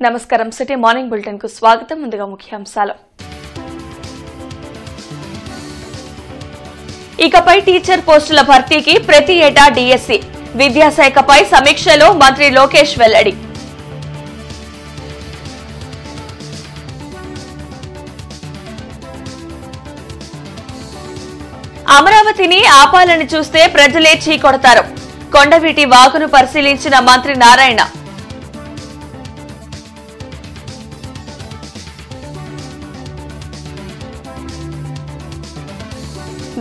నమస్కారం city morning bulletin కు స్వాగతం. ముందుగా ముఖ్యాంశాలు. ఇకపై టీచర్ పోస్టుల భర్తీకి ప్రతి ఏటా డిఎస్సి విద్యాశాఖపై సమీక్షలో మంత్రి లోకేష్ వెల్లడి. అమరావతిని ఆపాలని చూస్తే ప్రజలే చీకొడతారు. కొండవీటి వాగును పరిశీలించిన మంత్రి నారాయణ.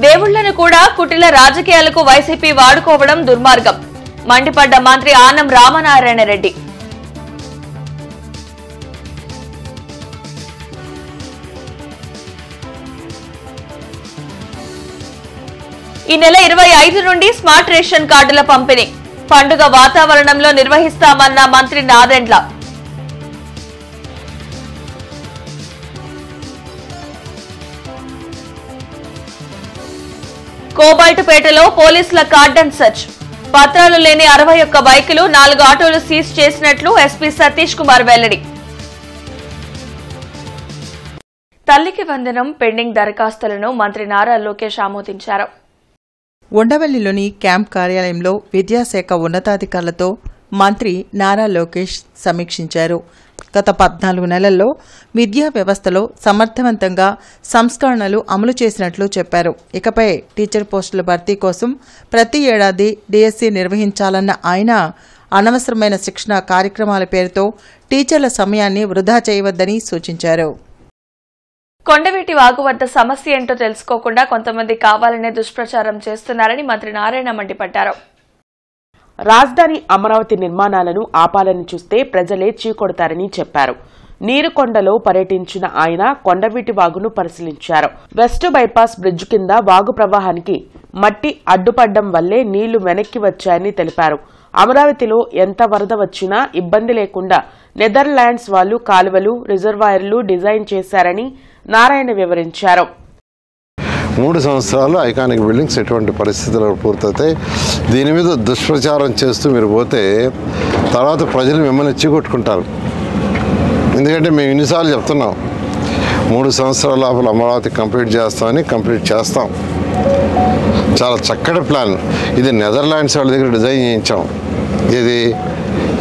దేవుళ్లను కూడా కుటిల రాజకీయాలకు వైసీపీ వాడుకోవడం దుర్మార్గం. మండిపడ్డ మంత్రి ఆనం రామనారాయణ రెడ్డి. ఈ నెల 25 నుండి స్మార్ట్ రేషన్ కార్డుల పంపిణీ పండుగ వాతావరణంలో నిర్వహిస్తామన్న మంత్రి నాదెండ్ల. కోబాల్ట్పేటలో పోలీసుల కార్డన్ సర్చ్. పత్రాలు లేని 61 బైకులు 4 ఆటోలు సీజ్ చేసినట్లు ఎస్పీ సతీష్ కుమార్ వెల్లడి. తల్లికి వందనం పెండింగ్ దరఖాస్తులను మంత్రి నారా లోకేష్ ఆమోదించారు. ఉండవల్లిలోని క్యాంప్ కార్యాలయంలో విద్యాశాఖ ఉన్నతాధికారులతో మంత్రి నారా లోకేష్ సమీక్షించారు. గత 14 నెలల్లో విద్యా వ్యవస్థలో సమర్థవంతంగా సంస్కరణలు అమలు చేసినట్లు చెప్పారు. ఇకపై టీచర్ పోస్టుల భర్తీ కోసం ప్రతి ఏడాది డిఎస్సి నిర్వహించాలన్న ఆయన అనవసరమైన శిక్షణ కార్యక్రమాల పేరుతో టీచర్ల సమయాన్ని వృధా చేయవద్దని సూచించారు. కొండవీటి వాగు వద్ద సమస్య ఏంటో తెలుసుకోకుండా కొంతమంది కావాలనే దుష్ప్రచారం చేస్తున్నారని మంత్రి నారాయణ మండిపడ్డారు. రాజధాని అమరావతి నిర్మాణాలను ఆపాలని చూస్తే ప్రజలే చీకొడతారని చెప్పారు. నీరుకొండలో పర్యటించిన ఆయన కొండవీటి వాగును పరిశీలించారు. వెస్ట్ బైపాస్ బ్రిడ్జ్ కింద వాగు ప్రవాహానికి మట్టి అడ్డుపడ్డం వల్లే నీళ్లు వెనక్కి వచ్చాయని తెలిపారు. అమరావతిలో ఎంత వరద వచ్చినా ఇబ్బంది లేకుండా నెదర్లాండ్స్ వాళ్లు కాలువలు, రిజర్వాయర్లు డిజైన్ చేశారని నారాయణ వివరించారు. 3 సంవత్సరాలు ఐకానిక్ బిల్డింగ్స్ ఎటువంటి పరిస్థితుల్లో పూర్తవుతాయి. దీని మీద దుష్ప్రచారం చేస్తూ మీరు పోతే తర్వాత ప్రజలు మిమ్మల్ని చీకొట్టుకుంటారు. ఎందుకంటే మేము ఇన్నిసార్లు చెప్తున్నాం 3 సంవత్సరాల లోపల అమరావతి కంప్లీట్ చేస్తామని. కంప్లీట్ చేస్తాం. చాలా చక్కటి ప్లాన్ ఇది. నెదర్లాండ్స్ వాళ్ళ దగ్గర డిజైన్ చేయించాం. ఇది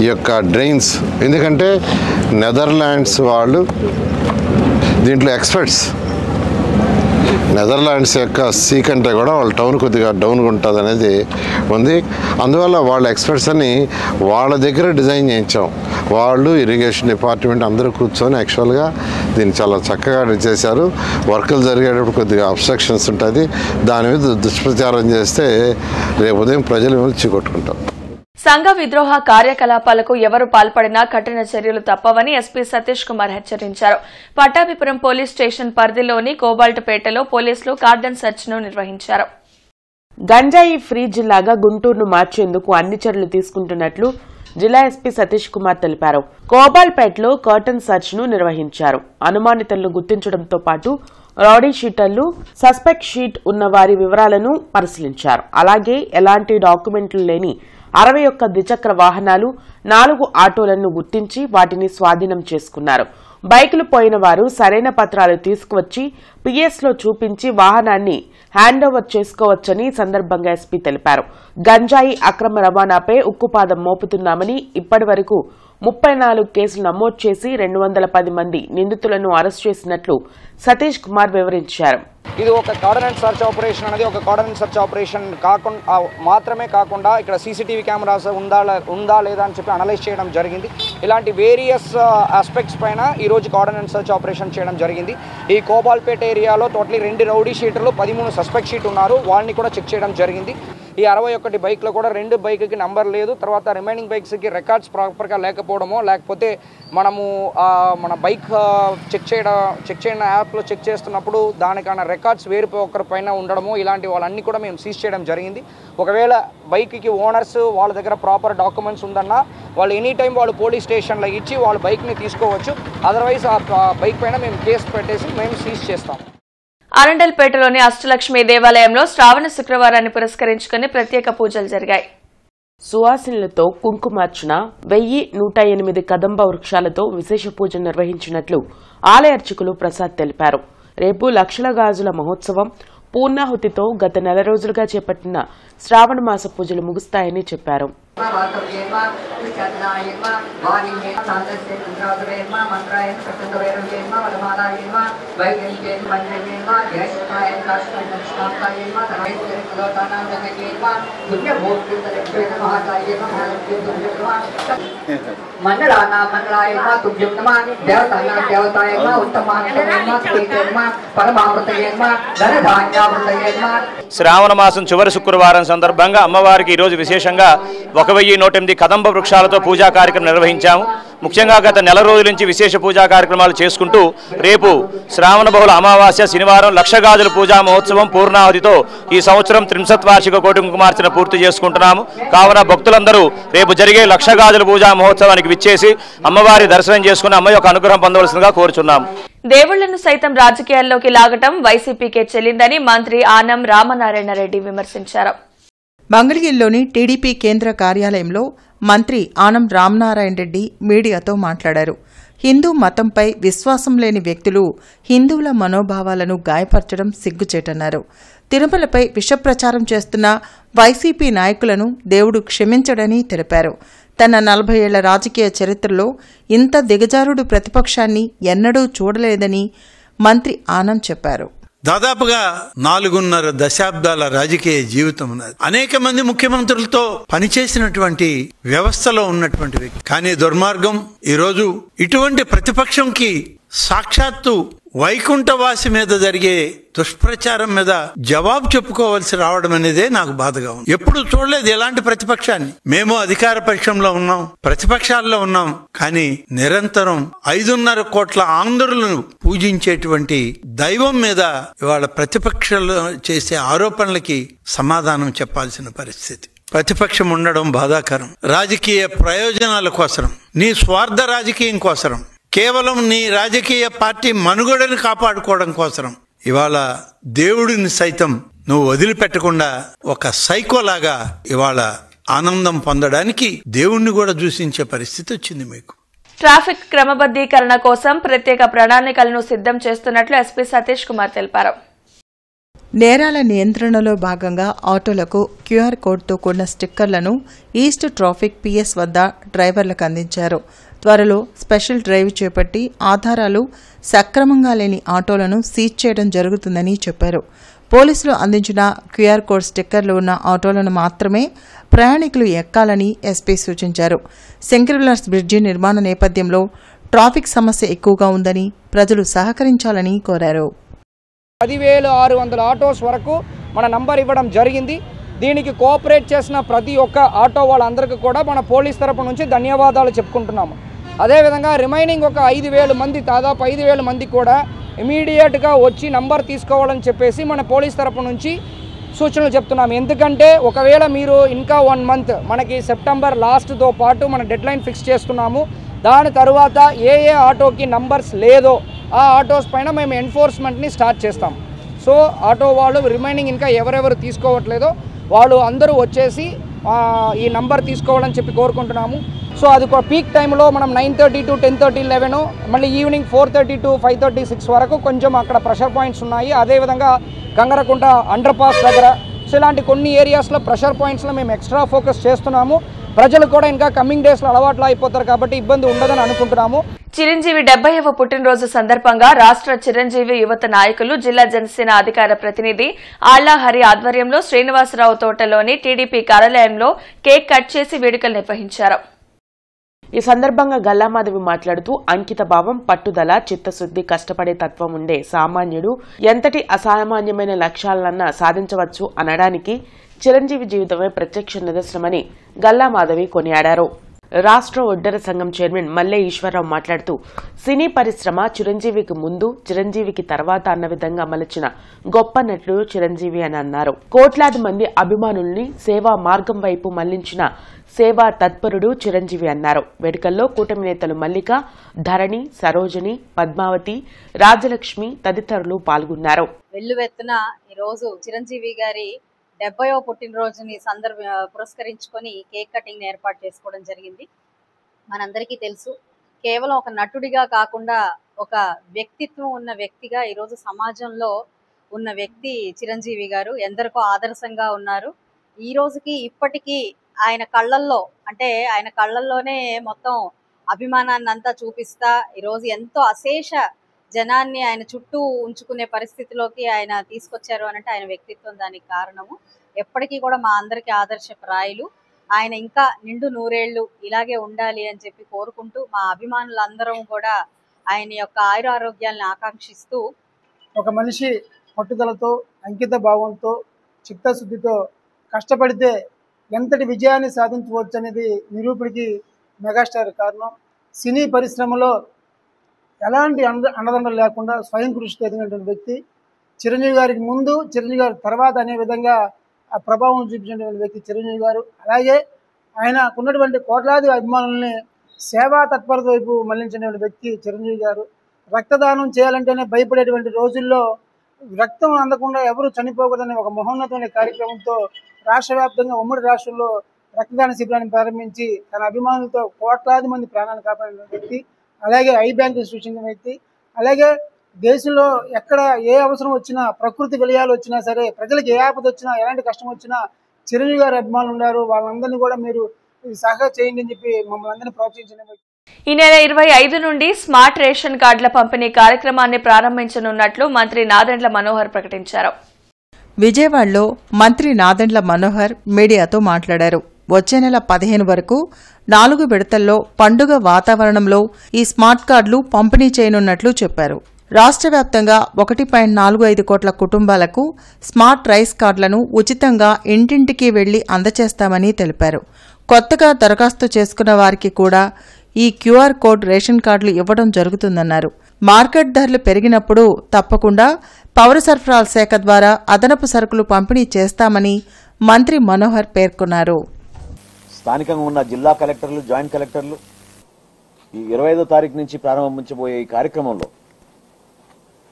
ఈ యొక్క డ్రైన్స్. ఎందుకంటే నెదర్లాండ్స్ వాళ్ళు దీంట్లో ఎక్స్పర్ట్స్. నెదర్లాండ్స్ యొక్క సీ కంటే కూడా వాళ్ళ టౌన్ కొద్దిగా డౌన్గా ఉంటుంది అనేది ఉంది. అందువల్ల వాళ్ళ ఎక్స్పర్ట్స్ అని వాళ్ళ దగ్గర డిజైన్ చేయించాం. వాళ్ళు ఇరిగేషన్ డిపార్ట్మెంట్ అందరూ కూర్చొని యాక్చువల్గా దీన్ని చాలా చక్కగా చేశారు. వర్కులు జరిగేటప్పుడు కొద్దిగా అబ్స్ట్రక్షన్స్ ఉంటుంది. దాని మీద దుష్ప్రచారం చేస్తే రేపు ఉదయం ప్రజలు మిమ్మల్ని చీకొట్టుకుంటారు. సంఘ విద్రోహ కార్యకలాపాలకు ఎవరు పాల్పడినా కఠిన చర్యలు తప్పవని ఎస్పీ సతీష్ కుమార్ హెచ్చరించారు. పట్టాభిపురం పోలీస్ స్టేషన్ పరిధిలోని కోబాల్ట్పేటలో పోలీసులు కార్డన్ సర్చ్ ను నిర్వహించారు. గంజాయి ఫ్రీ జిల్లాగా గుంటూరును మార్చేందుకు అన్ని చర్యలు తీసుకుంటున్నట్లు జిల్లా ఎస్పీ సతీష్ కుమార్ తెలిపారు. కోబాల్ట్పేటలో కర్టన్ సర్చ్ ను నిర్వహించారు. అనుమానితులను గుర్తించడంతో పాటు రౌడీ షీటర్లు, సస్పెక్ట్ షీట్ ఉన్న వారి వివరాలను పరిశీలించారు. అలాగే ఎలాంటి డాక్యుమెంట్లు లేని 61 ద్విచక్ర వాహనాలు, 4 ఆటోలను గుర్తించి వాటిని స్వాధీనం చేసుకున్నారు. బైకులు పోయిన వారు సరైన పత్రాలు తీసుకువచ్చి పిఎస్లో చూపించి వాహనాన్ని హ్యాండ్ ఓవర్ చేసుకోవచ్చని సందర్భంగా ఎస్పీ తెలిపారు. గంజాయి అక్రమ రవాణాపై ఉక్కుపాదం మోపుతున్నామని, ఇప్పటి వరకు 34 కేసులు నమోదు చేసి 210 మంది నిందితులను అరెస్ట్ చేసినట్లు సతీష్ కుమార్ వివరించారు. ఇది ఒక కార్డనెన్స్ సర్చ్ ఆపరేషన్ అనేది ఒక కార్డనెన్స్ సర్చ్ ఆపరేషన్ మాత్రమే కాకుండా ఇక్కడ సీసీటీవీ కెమెరాస్ ఉందా లేదా అని చెప్పి అనలైజ్ చేయడం జరిగింది. ఇలాంటి వేరియస్ ఆస్పెక్ట్స్ పైన ఈరోజు కార్డనెన్స్ సర్చ్ ఆపరేషన్ చేయడం జరిగింది. ఈ కోబాల్పేట ఏరియాలో టోటలీ 2 రౌడీ షీటర్లు, 13 సస్పెక్ట్ షీట్ ఉన్నారు. వాళ్ళని కూడా చెక్ చేయడం జరిగింది. ఈ 61 బైక్లో కూడా 2 బైక్కి నంబర్ లేదు. తర్వాత రిమైనింగ్ బైక్స్కి రికార్డ్స్ ప్రాపర్గా లేకపోవడమో, లేకపోతే మనము మన బైక్ చెక్ చేయడం యాప్లో చెక్ చేస్తున్నప్పుడు దానికన్నా రికార్డ్స్ వేరే ఒకరి పైన ఉండడము, ఇలాంటి వాళ్ళన్నీ కూడా మేము సీజ్ చేయడం జరిగింది. ఒకవేళ బైక్కి ఓనర్స్ వాళ్ళ దగ్గర ప్రాపర్ డాక్యుమెంట్స్ ఉందన్నా వాళ్ళు ఎనీ టైం వాళ్ళు పోలీస్ స్టేషన్లో ఇచ్చి వాళ్ళ బైక్ని తీసుకోవచ్చు. అదర్వైజ్ ఆ బైక్ పైన మేము కేసు పెట్టేసి మేము సీజ్ చేస్తాం. అరండల్పేటలోని అష్టలక్ష్మి దేవాలయంలో శ్రావణ శుక్రవారాన్ని పురస్కరించుకుని ప్రత్యేక పూజలు జరిగాయి. సువాసినులతో కుంకుమార్చన 1108 కదంబ వృక్షాలతో విశేష పూజ నిర్వహించినట్లు ఆలయ అర్చకులు ప్రసాద్ తెలిపారు. రేపు లక్షల గాజుల మహోత్సవం పూర్ణాహుతితో గత నెల రోజులుగా చేపట్టిన శ్రావణ మాస పూజలు ముగుస్తాయని చెప్పారు. శ్రావణ మాసం చివరి శుక్రవారం సందర్భంగా అమ్మవారికి ఈరోజు విశేషంగా 1108 కదంబ వృక్షాలతో పూజా కార్యక్రమం నిర్వహించాము. ముఖ్యంగా గత నెల రోజుల నుంచి విశేష పూజా కార్యక్రమాలు చేసుకుంటూ రేపు శ్రావణ బహుళ అమావాస్య శనివారం లక్ష గాజుల పూజా మహోత్సవం పూర్ణావధితో ఈ సంవత్సరం 30 వార్షిక కోటి కుంకుమార్చన పూర్తి చేసుకుంటున్నాము. కావున భక్తులందరూ రేపు జరిగే లక్ష గాజుల పూజా మహోత్సవానికి విచ్చేసి అమ్మవారి దర్శనం చేసుకుని అమ్మ యొక్క అనుగ్రహం పొందవలసిందిగా కోరుచున్నాము. దేవుళ్లను సైతం రాజకీయాల్లోకి లాగటం వైసీపీకే చెల్లిందని మంత్రి ఆనం రామనారాయణ రెడ్డి విమర్శించారు. మంగళగిరిలోని టీడీపీ కేంద్ర కార్యాలయంలో మంత్రి ఆనం రామనారాయణ రెడ్డి మీడియాతో మాట్లాడారు. హిందూ మతంపై విశ్వాసం లేని వ్యక్తులు హిందువుల మనోభావాలను గాయపరచడం సిగ్గుచేటన్నారు. తిరుమలపై విషప్రచారం చేస్తున్న వైసీపీ నాయకులను దేవుడు క్షమించడని తెలిపారు. తన 40 ఏళ్ల రాజకీయ చరిత్రలో ఇంత దిగజారుడు ప్రతిపక్షాన్ని ఎన్నడూ చూడలేదని మంత్రి ఆనం చెప్పారు. దాదాపుగా 4.5 దశాబ్దాల రాజకీయ జీవితం ఉన్నది. అనేక మంది ముఖ్యమంత్రులతో పనిచేసినటువంటి వ్యవస్థలో ఉన్నటువంటి వ్యక్తి. కానీ దుర్మార్గం ఈరోజు ఇటువంటి ప్రతిపక్షంకి సాక్షాత్తు వైకుంఠవాసి మీద జరిగే దుష్ప్రచారం మీద జవాబు చెప్పుకోవాల్సి రావడం అనేదే నాకు బాధగా ఉంది. ఎప్పుడు చూడలేదు ఎలాంటి ప్రతిపక్షాన్ని. మేము అధికార పక్షంలో ఉన్నాం, ప్రతిపక్షాల్లో ఉన్నాం. కానీ నిరంతరం 5.5 కోట్ల ఆంధ్రులను పూజించేటువంటి దైవం మీద ఇవాళ ప్రతిపక్షాలు చేసే ఆరోపణలకి సమాధానం చెప్పాల్సిన పరిస్థితి. ప్రతిపక్షం ఉండడం బాధాకరం. రాజకీయ ప్రయోజనాల కోసం, నీ స్వార్థ రాజకీయం కోసం, కేవలం నీ రాజకీయ పార్టీ మనుగడను కాపాడుకోవడం కోసం ఇవాళ దేవుడిని సైతం నువ్వు వదిలిపెట్టకుండా ఒక సైకోలాగా ఇవాళ ఆనందం పొందడానికి దేవుణ్ణి కూడా దూషించే పరిస్థితి వచ్చింది మీకు. ట్రాఫిక్ క్రమబద్దీకరణ కోసం ప్రత్యేక ప్రణాళికలను సిద్ధం చేస్తున్నట్లు ఎస్పీ సతీష్ కుమార్ తెలిపారు. నేరాల నియంత్రణలో భాగంగా ఆటోలకు క్యూఆర్ కోడ్తో కూడిన స్టిక్కర్లను ఈస్ట్ ట్రాఫిక్ పిఎస్ వద్ద డ్రైవర్లకు అందించారు. త్వరలో స్పెషల్ డ్రైవ్ చేపట్టి ఆధారాలు సక్రమంగా లేని ఆటోలను సీజ్ చేయడం జరుగుతుందని చెప్పారు. పోలీసులు అందించిన క్యూఆర్ కోడ్ స్టిక్కర్లు ఉన్న ఆటోలను మాత్రమే ప్రయాణికులు ఎక్కాలని ఎస్పీ సూచించారు. సింగిల్ బ్రిడ్జి నిర్మాణ నేపథ్యంలో ట్రాఫిక్ సమస్య ఎక్కువగా ఉందని ప్రజలు సహకరించాలని కోరారు. 10,600 ఆటోస్ వరకు మన నంబర్ ఇవ్వడం జరిగింది. దీనికి కోఆపరేట్ చేసిన ప్రతి ఒక్క ఆటో వాళ్ళందరికీ కూడా మన పోలీస్ తరపు నుంచి ధన్యవాదాలు చెప్పుకుంటున్నాము. అదేవిధంగా రిమైనింగ్ ఒక 5,000 మంది, దాదాపు 5,000 మంది కూడా ఇమీడియట్గా వచ్చి నంబర్ తీసుకోవాలని చెప్పేసి మన పోలీస్ తరపు నుంచి సూచనలు చెప్తున్నాము. ఎందుకంటే ఒకవేళ మీరు ఇంకా 1 మంత్ మనకి సెప్టెంబర్ లాస్ట్తో పాటు మన డెడ్లైన్ ఫిక్స్ చేసుకున్నాము. దాని తర్వాత ఏ ఆటోకి నంబర్స్ లేదో ఆ ఆటోస్ పైన మేము ఎన్ఫోర్స్మెంట్ని స్టార్ట్ చేస్తాం. సో ఆటో వాళ్ళు రిమైనింగ్ ఇంకా ఎవరెవరు తీసుకోవట్లేదో వాళ్ళు అందరూ వచ్చేసి ఈ నంబర్ తీసుకోవాలని చెప్పి కోరుకుంటున్నాము. సో అది పీక్ టైంలో మనం 9:30 to 10:30, 11, మళ్ళీ ఈవినింగ్ 4:30 to 5:30, 6 వరకు కొంచెం అక్కడ ప్రెషర్ పాయింట్స్ ఉన్నాయి. అదేవిధంగా గంగరకుంట అండర్ పాస్ దగ్గర, సో ఇలాంటి కొన్ని ఏరియాస్లో ప్రెషర్ పాయింట్స్లో మేము ఎక్స్ట్రా ఫోకస్ చేస్తున్నాము. ప్రజలు కూడా ఇంకా కమింగ్ డేస్లో అలవాట్లు అయిపోతారు కాబట్టి ఇబ్బంది ఉండదని అనుకుంటున్నాము. చిరంజీవి 70వ పుట్టినరోజు సందర్భంగా రాష్ట్ర చిరంజీవి యువత నాయకులు జిల్లా జనసేన అధికార ప్రతినిధి ఆళ్లహరి ఆధ్వర్యంలో శ్రీనివాసరావు తోటలోని టీడీపీ కార్యాలయంలో కేక్ కట్ చేసి వేడుకలు నిర్వహించారు. ఈ సందర్భంగా గల్లామాధవి మాట్లాడుతూ అంకిత భావం, పట్టుదల, చిత్తశుద్ది, కష్టపడే తత్వం ఉండే సామాన్యుడు ఎంతటి అసామాన్యమైన లక్ష్యాలన్నా సాధించవచ్చు అనడానికి చిరంజీవి జీవితమే ప్రత్యక్ష నిదర్శనమని గల్లామాధవి కొనియాడారు. రాష్ట్ర ఒడ్డెర సంఘం చైర్మన్ మల్లె ఈశ్వరరావు మాట్లాడుతూ సినీ పరిశ్రమ చిరంజీవికి ముందు, చిరంజీవికి తర్వాత అన్న విధంగా మలచిన గొప్ప నటుడు చిరంజీవి అని అన్నారు. కోట్లాది మంది అభిమానుల్ని సేవా మార్గం వైపు మళ్లించిన సేవా తత్పరుడు చిరంజీవి అన్నారు. వేడుకల్లో కూటమి నేతలు మల్లిక, ధరణి, సరోజిని, పద్మావతి, రాజలక్ష్మి తదితరులు పాల్గొన్నారు. వెల్లువెత్తున ఈరోజు చిరంజీవి గారి 70వ పుట్టినరోజుని పురస్కరించుకొని కేక్ కటింగ్ ఏర్పాటు చేసుకోవడం జరిగింది. మనందరికీ తెలుసు, కేవలం ఒక నటుడిగా కాకుండా ఒక వ్యక్తిత్వం ఉన్న వ్యక్తిగా ఈరోజు సమాజంలో ఉన్న వ్యక్తి చిరంజీవి గారు ఎందరికో ఆదర్శంగా ఉన్నారు. ఈ రోజుకి ఇప్పటికీ ఆయన కళ్ళల్లోనే మొత్తం అభిమానాన్ని అంతా చూపిస్తా ఈరోజు ఎంతో అశేష జనాన్ని ఆయన చుట్టూ ఉంచుకునే పరిస్థితిలోకి ఆయన తీసుకొచ్చారు అనంటే ఆయన వ్యక్తిత్వం దానికి కారణము. ఎప్పటికీ కూడా మా అందరికీ ఆదర్శప్రాయులు. ఆయన ఇంకా నిండు నూరేళ్లు ఇలాగే ఉండాలి అని చెప్పి కోరుకుంటూ మా అభిమానులందరం కూడా ఆయన యొక్క ఆయురారోగ్యాలను ఆకాంక్షిస్తూ, ఒక మనిషి పట్టుదలతో, అంకిత భావంతో, చిత్తశుద్ధితో కష్టపడితే ఎంతటి విజయాన్ని సాధించవచ్చు అనేది నిరూపణకి మెగాస్టార్ కారణం. సినీ పరిశ్రమలో ఎలాంటి అండదండలు లేకుండా స్వయం కృషితో ఎదిగినటువంటి వ్యక్తి. చిరంజీవి గారికి ముందు, చిరంజీవి గారి తర్వాత అనే విధంగా ఆ ప్రభావం చూపించినటువంటి వ్యక్తి చిరంజీవి గారు. అలాగే ఆయనకున్నటువంటి కోట్లాది అభిమానుల్ని సేవా తత్పరత వైపు మళ్లించినటువంటి వ్యక్తి చిరంజీవి గారు. రక్తదానం చేయాలంటేనే భయపడేటువంటి రోజుల్లో రక్తం అందకుండా ఎవరు చనిపోకూడదనే ఒక మహోన్నతమైన కార్యక్రమంతో రాష్ట్ర వ్యాప్తంగా ఉమ్మడి రాష్ట్రంలో రక్తదాన శిబిరాన్ని ప్రారంభించి తన అభిమానులతో కోట్లాది మంది ప్రాణాలు కాపాడిన వ్యక్తి. అలాగే ఐ బ్యాంక్ సృష్టించిన వ్యక్తి. అలాగే దేశంలో ఎక్కడ ఏ అవసరం వచ్చినా, ప్రకృతి విలయాలు వచ్చినా సరే, ప్రజలకు ఏ ఆపద వచ్చినా, ఎలాంటి కష్టం వచ్చినా చిరంజీవి గారి అభిమానులు ఉన్నారు. వాళ్ళందరినీ కూడా మీరు సహాయ చేయండి అని చెప్పి మమ్మల్ని అందరినీ ప్రోత్సహించిన వ్యక్తి. ఈ నెల 25 నుండి స్మార్ట్ రేషన్ కార్డుల పంపిణీ కార్యక్రమాన్ని ప్రారంభించనున్నట్లు మంత్రి నాదెండ్ల మనోహర్ ప్రకటించారు. విజయవాడలో మంత్రి నాదెండ్ల మనోహర్ మీడియాతో మాట్లాడారు. వచ్చే నెల 15 వరకు 4 విడతల్లో పండుగ వాతావరణంలో ఈ స్మార్ట్ కార్డులు పంపిణీ చేయనున్నట్లు చెప్పారు. రాష్ట్ర వ్యాప్తంగా 1.45 కోట్ల కుటుంబాలకు స్మార్ట్ రైస్ కార్డులను ఉచితంగా ఇంటింటికి వెళ్లి అందజేస్తామని తెలిపారు. కొత్తగా దరఖాస్తు చేసుకున్న వారికి కూడా ఈ క్యూఆర్ కోడ్ రేషన్ కార్డులు ఇవ్వడం జరుగుతుందన్నారు. మార్కెట్ ధరలు పెరిగినప్పుడు తప్పకుండా పౌర సరఫరాల శాఖ ద్వారా అదనపు సరుకులు పంపిణీ చేస్తామని మంత్రి మనోహర్ పేర్కొన్నారు. స్థానికంగా ఉన్న జిల్లా కలెక్టర్లు, జాయింట్ కలెక్టర్లు ఈ 25వ తారీఖు నుంచి ప్రారంభించబోయే ఈ కార్యక్రమంలో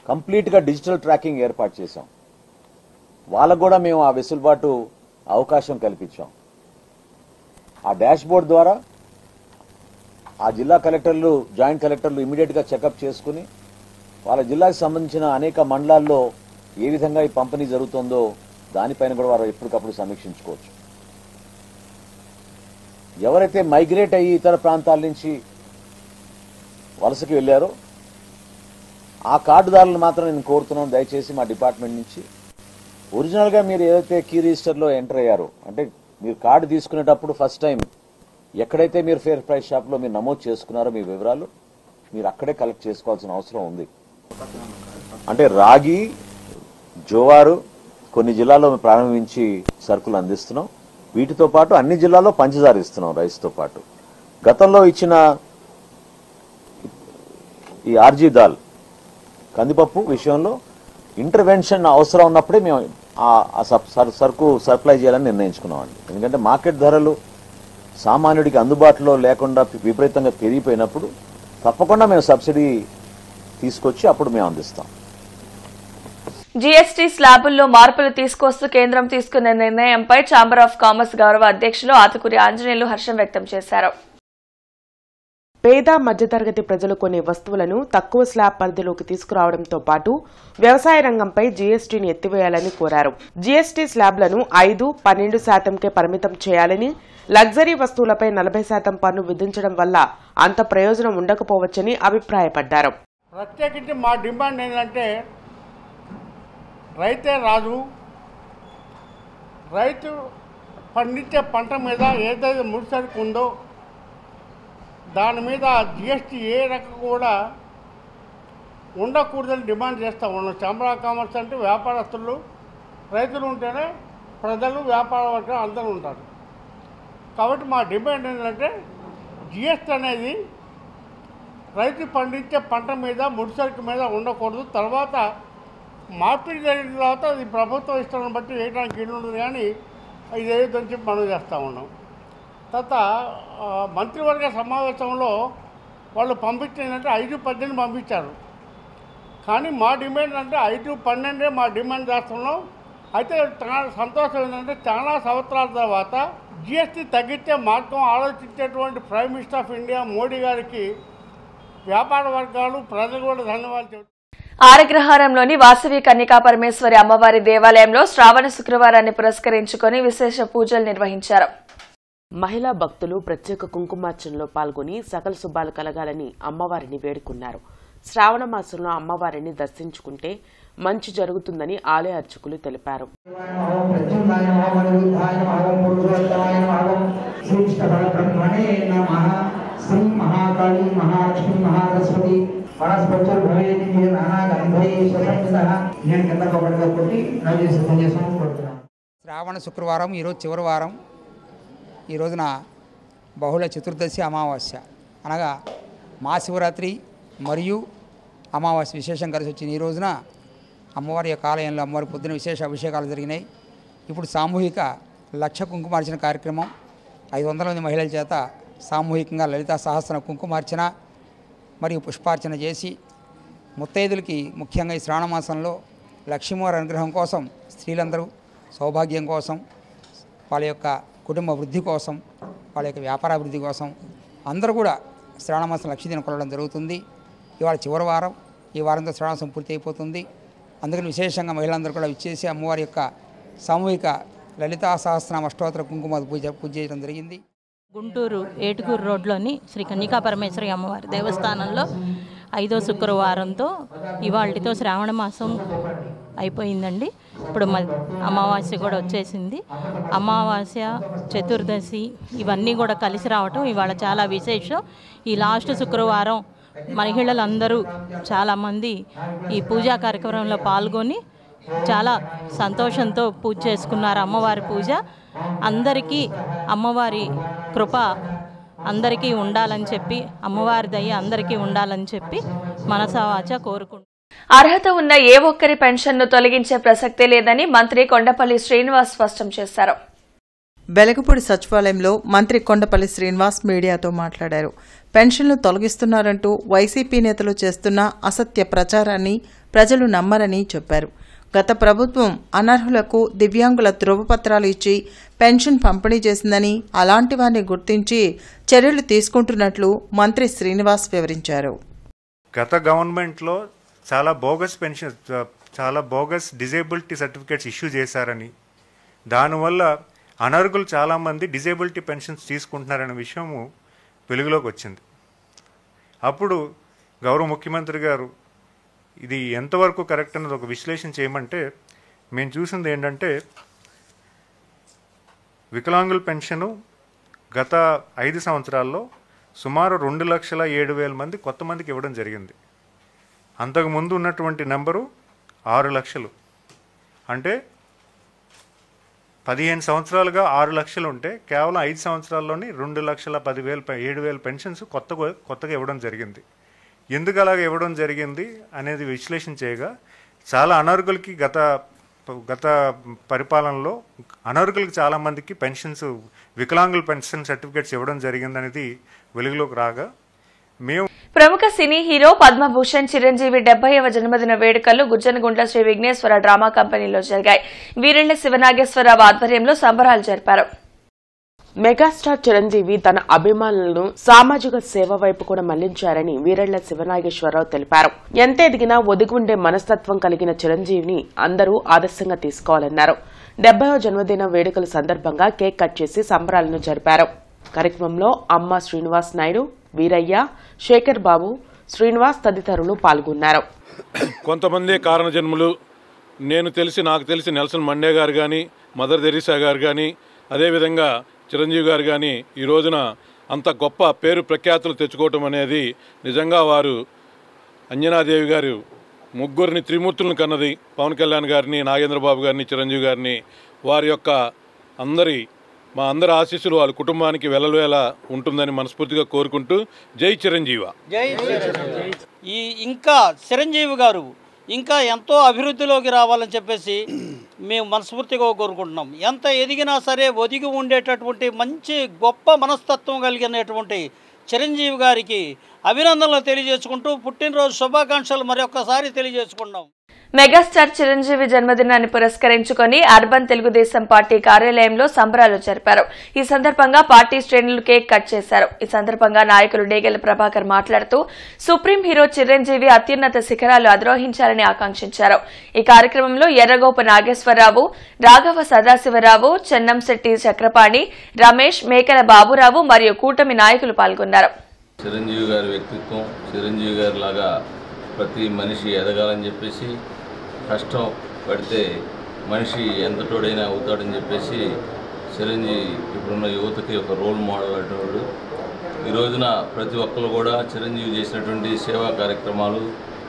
కంప్లీట్గా డిజిటల్ ట్రాకింగ్ ఏర్పాటు చేశాం. వాళ్ళకు కూడా మేము ఆ వెసులుబాటు అవకాశం కల్పించాం. ఆ డాష్ బోర్డ్ ద్వారా ఆ జిల్లా కలెక్టర్లు, జాయింట్ కలెక్టర్లు ఇమీడియట్గా చెకప్ చేసుకుని వాళ్ళ జిల్లాకు సంబంధించిన అనేక మండలాల్లో ఏ విధంగా ఈ పంపిణీ జరుగుతుందో దానిపైన కూడా వారు ఎప్పటికప్పుడు సమీక్షించుకోవచ్చు. ఎవరైతే మైగ్రేట్ అయ్యి ఇతర ప్రాంతాల నుంచి వలసకి వెళ్లారో ఆ కార్డుదారులను మాత్రం నేను కోరుతున్నాను, దయచేసి మా డిపార్ట్మెంట్ నుంచి ఒరిజినల్గా మీరు ఏదైతే కీ రిజిస్టర్లో ఎంటర్ అయ్యారో, అంటే మీరు కార్డు తీసుకునేటప్పుడు ఫస్ట్ టైం ఎక్కడైతే మీరు ఫేర్ ప్రైస్ షాప్లో మీరు నమోదు చేసుకున్నారో మీ వివరాలు మీరు అక్కడే కలెక్ట్ చేసుకోవాల్సిన అవసరం ఉంది. అంటే రాగి, జోవారు కొన్ని జిల్లాల్లో ప్రారంభించి సరుకులు అందిస్తున్నాం. వీటితో పాటు అన్ని జిల్లాల్లో పంచదార ఇస్తున్నాం రైస్తో పాటు. గతంలో ఇచ్చిన ఈ ఆర్జీ దాల్, కందిపప్పు విషయంలో ఇంటర్వెన్షన్ అవసరం ఉన్నప్పుడే మేము ఆ సరుకు సప్లై చేయాలని నిర్ణయించుకున్నామండి. ఎందుకంటే మార్కెట్ ధరలు సామాన్యుడికి అందుబాటులో లేకుండా విపరీతంగా పెరిగిపోయినప్పుడు తప్పకుండా మేము సబ్సిడీ తీసుకొచ్చి అప్పుడు మేము అందిస్తాం. జీఎస్టీ స్లాబుల్లో మార్పులు తీసుకొస్తూ కేంద్రం తీసుకున్న నిర్ణయంపై ఛాంబర్ ఆఫ్ కామర్స్ గౌరవ అధ్యక్షులు ఆతుకూరి ఆంజనేయులు హర్షం వ్యక్తం చేశారు. పేద మధ్యతరగతి ప్రజలు కొనే వస్తువులను తక్కువ స్లాబ్ పరిధిలోకి తీసుకురావడంతో పాటు వ్యవసాయ రంగంపై జీఎస్టీని ఎత్తివేయాలని కోరారు. జీఎస్టీ స్లాబ్లను 5-12% పరిమితం చేయాలని, లగ్జరీ వస్తువులపై 40% పన్ను విధించడం వల్ల అంత ప్రయోజనం ఉండకపోవచ్చని అభిప్రాయపడ్డారు. ప్రత్యేకించి మా డిమాండ్ ఏంటంటే రైతే రాజు, రైతు పండించే పంట మీద ఏదైతే ముడిసరుకు ఉందో దాని మీద జిఎస్టీ ఏ రకం కూడా ఉండకూడదని డిమాండ్ చేస్తూ ఉన్నాం. ఛాంబర్ ఆఫ్ కామర్స్ అంటే వ్యాపారస్తులు, రైతులు ఉంటేనే ప్రజలు, వ్యాపార వర్గం అందరూ ఉంటారు. కాబట్టి మా డిమాండ్ ఏంటంటే జిఎస్టీ అనేది రైతు పండించే పంట మీద, ముడిసరుకు మీద ఉండకూడదు. తర్వాత మార్పిడి జరిగిన తర్వాత అది ప్రభుత్వం ఇష్టాన్ని బట్టి వేయడానికి ఇల్లు ఉంటుంది, కానీ ఇది ఏదని చెప్పి మనం చేస్తూ ఉన్నాం. తర్వాత మంత్రివర్గ సమావేశంలో వాళ్ళు పంపించిందంటే 5-18 పంపించారు. కానీ మా డిమాండ్ అంటే 5-12 మా డిమాండ్ చేస్తున్నాం. అయితే చాలా సంతోషం ఏంటంటే చాలా సంవత్సరాల తర్వాత జిఎస్టీ తగ్గించే మార్గం ఆలోచించేటువంటి prime minister of India Modi గారికి వ్యాపార వర్గాలు ప్రజలు కూడా ధన్యవాదాలు చెబుతారు. ఆరగ్రహారంలోని వాసవి కన్యకా పరమేశ్వరి అమ్మవారి దేవాలయంలో శ్రావణ శుక్రవారాన్ని పురస్కరించుకుని విశేష పూజలు నిర్వహించారు. మహిళా భక్తులు ప్రత్యేక కుంకుమార్చనలో పాల్గొని సకల శుభాలు కలగాలని అమ్మవారిని వేడుకున్నారు. శ్రావణ మాసంలో అమ్మవారిని దర్శించుకుంటే మంచి జరుగుతుందని ఆలయ అర్చకులు తెలిపారు. శ్రావణ శుక్రవారం ఈరోజు చివరి వారం. ఈ రోజున బహుళ చతుర్దశి అమావాస్య అనగా మహాశివరాత్రి మరియు అమావాస్య విశేషం కలిసి వచ్చింది. ఈ రోజున అమ్మవారి యొక్క ఆలయంలో అమ్మవారి పొద్దున విశేష అభిషేకాలు జరిగినాయి. ఇప్పుడు సామూహిక లక్ష కుంకుమార్చన కార్యక్రమం 500 మంది మహిళల చేత సామూహికంగా లలితా సహస్ర కుంకుమార్చన మరియు పుష్పార్చన చేసి ముత్తైదులకి ముఖ్యంగా ఈ శ్రావణ మాసంలో లక్ష్మీవారి అనుగ్రహం కోసం స్త్రీలందరూ సౌభాగ్యం కోసం వాళ్ళ యొక్క కుటుంబ వృద్ధి కోసం వాళ్ళ యొక్క వ్యాపారాభివృద్ధి కోసం అందరూ కూడా శ్రావణ మాసం లక్ష్మీదేవిని కొలవడం జరుగుతుంది. ఇవాళ చివరి వారం, ఈ వారంతో శ్రావణ మాసం పూర్తి అయిపోతుంది. అందుకని విశేషంగా మహిళలందరూ కూడా విచ్చేసి అమ్మవారి యొక్క సామూహిక లలితా సహస్రనామ అష్టోత్తర కుంకుమ పూజ చేయడం జరిగింది. గుంటూరు ఏటుకూరు రోడ్లోని శ్రీ కన్యకా పరమేశ్వరి అమ్మవారి దేవస్థానంలో 5వ శుక్రవారంతో ఇవాళతో శ్రావణ మాసం అయిపోయిందండి. ఇప్పుడు అమావాస్య కూడా వచ్చేసింది. అమావాస్య, చతుర్దశి ఇవన్నీ కూడా కలిసి రావటం ఇవాళ చాలా విశేషం. ఈ లాస్ట్ శుక్రవారం మహిళలందరూ చాలామంది ఈ పూజా కార్యక్రమంలో పాల్గొని చాలా సంతోషంతో పూజ చేసుకున్నారు. అమ్మవారి పూజ అందరికీ అమ్మవారి కృప అందరికీ ఉండాలని చెప్పి, అమ్మవారి దయ అందరికీ ఉండాలని చెప్పి మనసావాచ కోరుకుంటున్నాను. అర్హత ఉన్న ఏ ఒక్కరి పెన్షన్ను తొలగించే ప్రసక్తే లేదని మంత్రి కొండపల్లి శ్రీనివాస్ స్పష్టం చేశారు. వెలగపూడి సచివాలయంలో మంత్రి కొండపల్లి శ్రీనివాస్ మీడియాతో మాట్లాడారు. పెన్షన్లు తొలగిస్తున్నారంటూ వైసీపీ నేతలు చేస్తున్న అసత్య ప్రచారాన్ని ప్రజలు నమ్మరని చెప్పారు. గత ప్రభుత్వం అనర్హులకు దివ్యాంగుల ధృవపత్రాలు ఇచ్చి పెన్షన్ పంపిణీ చేసిందని, అలాంటి వారిని గుర్తించి చర్యలు తీసుకుంటున్నట్లు మంత్రి శ్రీనివాస్ వివరించారు. గత గవర్నమెంట్లో చాలా బోగస్ డిజేబిలిటీ సర్టిఫికేట్స్ ఇష్యూ చేశారని, దానివల్ల అనర్హులు చాలామంది డిజేబిలిటీ పెన్షన్స్ తీసుకుంటున్నారనే విషయము వెలుగులోకి వచ్చింది. అప్పుడు గౌరవ ముఖ్యమంత్రి గారు ఇది ఎంతవరకు కరెక్ట్ అన్నది ఒక విశ్లేషణ చేయమంటే, మేము చూసింది ఏంటంటే వికలాంగుల పెన్షను గత 5 సంవత్సరాల్లో సుమారు 2,07,000 మంది కొత్త మందికి ఇవ్వడం జరిగింది. అంతకుముందు ఉన్నటువంటి నెంబరు 6 లక్షలు. అంటే 15 సంవత్సరాలుగా 6 లక్షలు ఉంటే కేవలం 5 సంవత్సరాల్లోనే 2,10,000 పెన్షన్స్ కొత్తగా ఇవ్వడం జరిగింది. ఎందుకు అలాగ ఇవ్వడం జరిగింది అనేది విశ్లేషణ చేయగా, చాలా అనర్హులకి గత పరిపాలనలో అనర్హులకి చాలామందికి పెన్షన్స్, వికలాంగుల పెన్షన్ సర్టిఫికేట్స్ ఇవ్వడం జరిగిందనేది వెలుగులోకి రాగా మేము ప్రముఖ సినీ హీరో పద్మభూషణ్ చిరంజీవి 70వ జన్మదిన వేడుకలు గుజ్జనగుంట్ల శ్రీ విఘ్నేశ్వర డ్రామా కంపెనీలో జరిగాయి. వీరెళ్ల శివనాగేశ్వరరావు ఆధ్వర్యంలో సంబరాలు జరిపారు. మెగాస్టార్ చిరంజీవి తన అభిమానులను సామాజిక సేవ వైపు కూడా మళ్లించారని వీరెళ్ల శివనాగేశ్వరరావు తెలిపారు. ఎంత ఎదిగినా ఒదిగుండే మనస్తత్వం కలిగిన చిరంజీవిని అందరూ ఆదర్శంగా తీసుకోవాలన్నారు. 70వ జన్మదిన వేడుకల సందర్భంగా కేక్ కట్ చేసి సంబరాలను జరిపారు. కార్యక్రమంలో అమ్మ శ్రీనివాస్ నాయుడు, వీరయ్య, శేఖర్ బాబు, శ్రీనివాస్ తదితరులు పాల్గొన్నారు. కొంతమంది కారణ జన్మలు నాకు తెలిసి నెల్సన్ మండే గారు కానీ, మదర్ తెరీసా గారు కానీ, అదేవిధంగా చిరంజీవి గారు కానీ ఈ రోజున అంత గొప్ప పేరు ప్రఖ్యాతులు తెచ్చుకోవటం అనేది నిజంగా వారు అంజనాదేవి గారు ముగ్గురిని త్రిమూర్తులను కన్నది. పవన్ కళ్యాణ్ గారిని, నాగేంద్రబాబు గారిని, చిరంజీవి గారిని, వారి యొక్క మా అందరి ఆశీస్సులు వాళ్ళ కుటుంబానికి వెలవేలా ఉంటుందని మనస్ఫూర్తిగా కోరుకుంటూ జై చిరంజీవ. ఇంకా చిరంజీవి గారు ఇంకా ఎంతో అభివృద్ధిలోకి రావాలని చెప్పేసి మేము మనస్ఫూర్తిగా కోరుకుంటున్నాం. ఎంత ఎదిగినా సరే ఒదిగి ఉండేటటువంటి మంచి గొప్ప మనస్తత్వం కలిగినటువంటి చిరంజీవి గారికి అభినందనలు తెలియజేసుకుంటూ పుట్టినరోజు శుభాకాంక్షలు మరొకసారి తెలియజేసుకున్నాం. మెగాస్టార్ చిరంజీవి జన్మదినాన్ని పురస్కరించుకుని అర్బన్ తెలుగుదేశం పార్టీ కార్యాలయంలో సంబరాలు జరిపారు. ఈ సందర్భంగా పార్టీ శ్రేణులు కేక్ కట్ చేశారు. ఈ సందర్భంగా నాయకులు డేగెల ప్రభాకర్ మాట్లాడుతూ సుప్రీం హీరో చిరంజీవి అత్యున్నత శిఖరాలు అధిరోహించాలని ఆకాంక్షించారు. ఈ కార్యక్రమంలో ఎర్రగోపు నాగేశ్వరరావు, రాఘవ సదాశివరావు, చెన్నంశెట్టి చక్రపాణి, రమేష్, మేకల బాబురావు మరియు కూటమి నాయకులు పాల్గొన్నారు. చిరంజీవి గారి వ్యక్తిత్వం, చిరంజీవి గారి లాగా ప్రతి మనిషి ఎదగాలని చెప్పేసి, కష్టం పడితే మనిషి ఎంతటోడైనా అవుతాడని చెప్పేసి చిరంజీవి ఇప్పుడున్న యువతకి ఒక రోల్ మోడల్ అటువంటి. ఈ రోజున ప్రతి ఒక్కరు కూడా చిరంజీవి చేసినటువంటి సేవా కార్యక్రమాలు,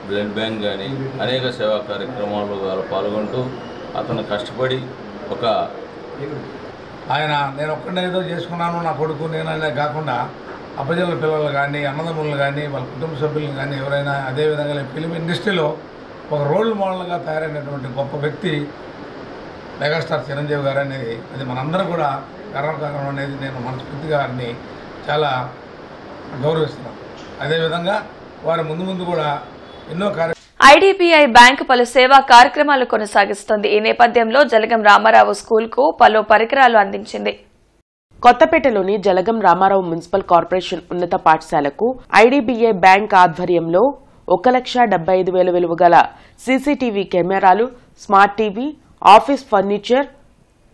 బ్లడ్ బ్యాంక్ కానీ అనేక సేవా కార్యక్రమాలు వాళ్ళు పాల్గొంటూ అతను కష్టపడి ఒక ఆయన నేను ఒక్కడే ఏదో చేసుకున్నాను నా కొడుకు నేననే కాకుండా అప్పజల పిల్లలు కానీ అన్నదమ్ములను కానీ వాళ్ళ కుటుంబ సభ్యులను కానీ ఎవరైనా అదేవిధంగా ఫిలిం ఇండస్ట్రీలో ఒక రోల్ మోడల్గా తయారైనటువంటి గొప్ప వ్యక్తి మెగాస్టార్ చిరంజీవి గారు అనేది అది మనందరం కూడా గర్వకారణం అనేది నేను మనస్ఫూర్తిగా వారిని చాలా గౌరవిస్తున్నాను. అదేవిధంగా వారి ముందు కూడా ఎన్నో ఐడీబీఐ బ్యాంకు పలు సేవా కార్యక్రమాలు కొనసాగిస్తోంది. ఈ నేపథ్యంలో జలగం రామారావు స్కూల్కు పలు పరికరాలు అందించింది. కొత్తపేటలోని జలగం రామారావు మున్సిపల్ కార్పొరేషన్ ఉన్నత పాఠశాలకు ఐడీబీఐ బ్యాంక్ ఆధ్వర్యంలో 1,75,000 విలువ గల సీసీటీవీ కెమెరాలు, smart TV, office furniture,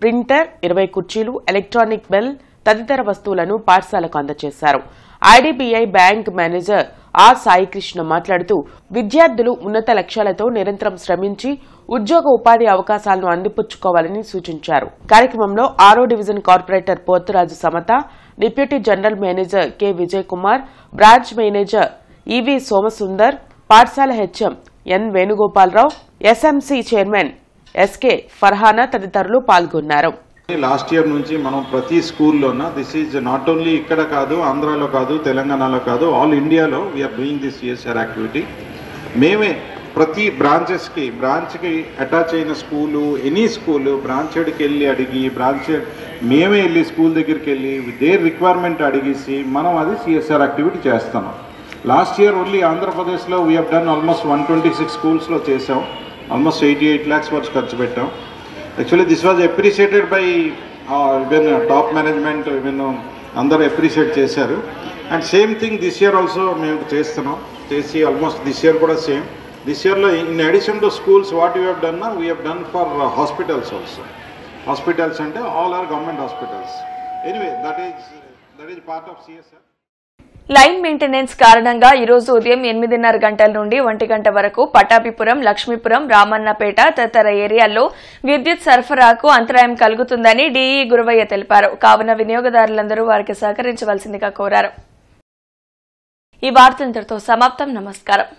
printer, 20 కుర్చీలు, ఎలక్ట్రానిక్ బెల్ తదితర వస్తువులను పాఠశాలకు అందజేశారు. IDBI bank manager R Saikrishna మాట్లాడుతూ విద్యార్థులు ఉన్నత లక్ష్యాలతో నిరంతరం శ్రమించి ఉద్యోగ ఉపాధి అవకాశాలను అందిపుచ్చుకోవాలని సూచించారు. కార్యక్రమంలో 6వ division corporator Poturaju Samata, deputy general manager K Vijay Kumar, branch manager EV Somasundar, పాఠశాల HM N Venugopalarao, SMC chairman SK Farhana తదితరులు పాల్గొన్నారు. లాస్ట్ ఇయర్ నుంచి మనం ప్రతి స్కూల్లోన దిస్ ఈజ్ నాట్ ఓన్లీ ఇక్కడ కాదు, ఆంధ్రాలో కాదు, తెలంగాణలో కాదు, ఆల్ ఇండియాలో we're doing this CSR activity. మేమే ప్రతి బ్రాంచ్కి అటాచ్ అయిన స్కూలు, ఎనీ స్కూలు బ్రాంచ్కి వెళ్ళి అడిగి, మేమే వెళ్ళి స్కూల్ దగ్గరికి వెళ్ళి దేర్ రిక్వైర్మెంట్ అడిగేసి మనం అది సిఎస్ఆర్ యాక్టివిటీ చేస్తున్నాం. లాస్ట్ ఇయర్ ఓన్లీ ఆంధ్రప్రదేశ్లో వీ హ్యావ్ డన్ ఆల్మోస్ట్ 126 స్కూల్స్లో చేసాం. ఆల్మోస్ట్ 88 lakhs వరకు ఖర్చు పెట్టాం. Actually this was appreciated by even top management, even అందరూ అప్రిషియేట్ చేశారు. And same thing this year also మేము చేస్తున్నాం. చేసి ఆల్మోస్ట్ దిస్ ఇయర్ కూడా సేమ్. దిస్ ఇయర్లో in addition to schools what you have done, we have done for hospitals also. Hospitals అంటే all are government hospitals. Anyway that is part of CSR. Line maintenance కారణంగా ఈ రోజు ఉదయం 8:30 గంటల నుండి 1 గంట వరకు పటాభిపురం, లక్ష్మీపురం, రామన్నపేట తదితర ఏరియాల్లో విద్యుత్ సరఫరాకు అంతరాయం కలుగుతుందని డీఈ గురవయ్య తెలిపారు. కావున వినియోగదారులందరూ వారికి సహకరించవలసిందిగా కోరారు. ఈ వార్త ఇంతటితో సమాప్తం. నమస్కారం.